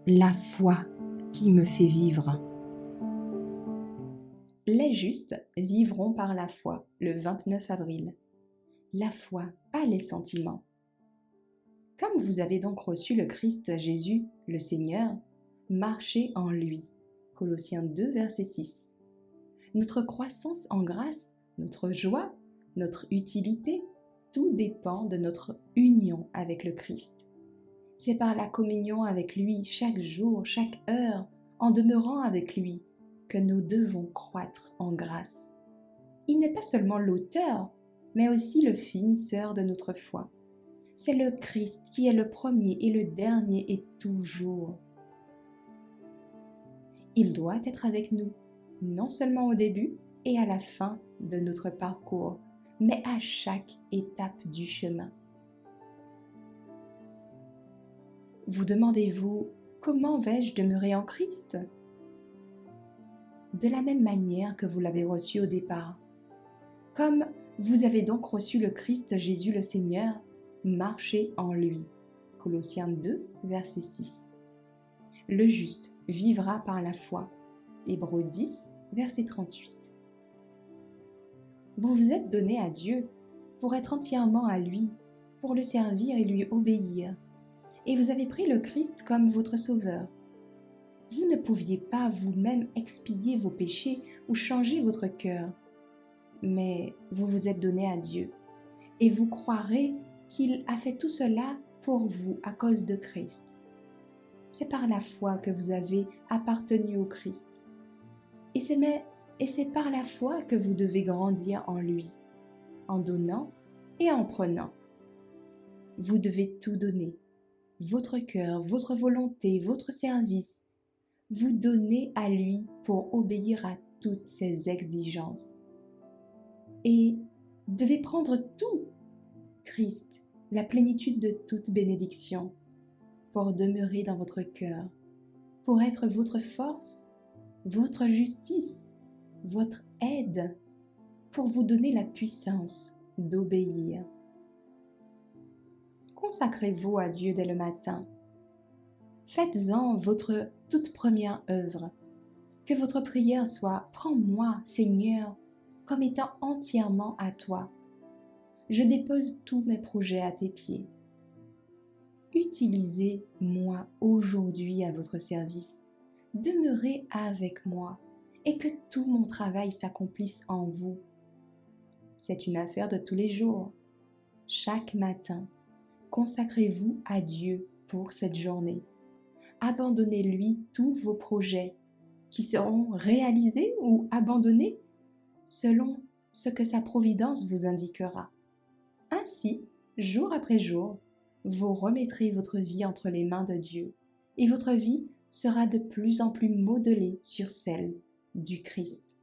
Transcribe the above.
La foi qui me fait vivre. Les justes vivront par la foi, le 29 avril. La foi, pas les sentiments. Comme vous avez donc reçu le Christ Jésus, le Seigneur, marchez en lui. Colossiens 2, verset 6. Notre croissance en grâce, notre joie, notre utilité, tout dépend de notre union avec le Christ. C'est par la communion avec lui chaque jour, chaque heure, en demeurant avec lui, que nous devons croître en grâce. Il n'est pas seulement l'auteur, mais aussi le finisseur de notre foi. C'est le Christ qui est le premier et le dernier et toujours. Il doit être avec nous, non seulement au début et à la fin de notre parcours, mais à chaque étape du chemin. Vous demandez-vous, comment vais-je demeurer en Christ? De la même manière que vous l'avez reçu au départ. Comme vous avez donc reçu le Christ Jésus le Seigneur, marchez en lui. Colossiens 2, verset 6. Le juste vivra par la foi. Hébreux 10, verset 38. Vous vous êtes donné à Dieu pour être entièrement à lui, pour le servir et lui obéir. Et vous avez pris le Christ comme votre sauveur. Vous ne pouviez pas vous-même expier vos péchés ou changer votre cœur, mais vous vous êtes donné à Dieu et vous croirez qu'il a fait tout cela pour vous à cause de Christ. C'est par la foi que vous avez appartenu au Christ. Et c'est par la foi que vous devez grandir en lui, en donnant et en prenant. Vous devez tout donner. Votre cœur, votre volonté, votre service, vous donnez à lui pour obéir à toutes ses exigences. Et devez prendre tout, Christ, la plénitude de toute bénédiction, pour demeurer dans votre cœur, pour être votre force, votre justice, votre aide, pour vous donner la puissance d'obéir. Consacrez-vous à Dieu dès le matin. Faites-en votre toute première œuvre. Que votre prière soit « Prends-moi, Seigneur, comme étant entièrement à toi. Je dépose tous mes projets à tes pieds. Utilisez-moi aujourd'hui à votre service. Demeurez avec moi et que tout mon travail s'accomplisse en vous. » C'est une affaire de tous les jours. Chaque matin, consacrez-vous à Dieu pour cette journée. Abandonnez-lui tous vos projets qui seront réalisés ou abandonnés selon ce que sa providence vous indiquera. Ainsi, jour après jour, vous remettrez votre vie entre les mains de Dieu et votre vie sera de plus en plus modelée sur celle du Christ.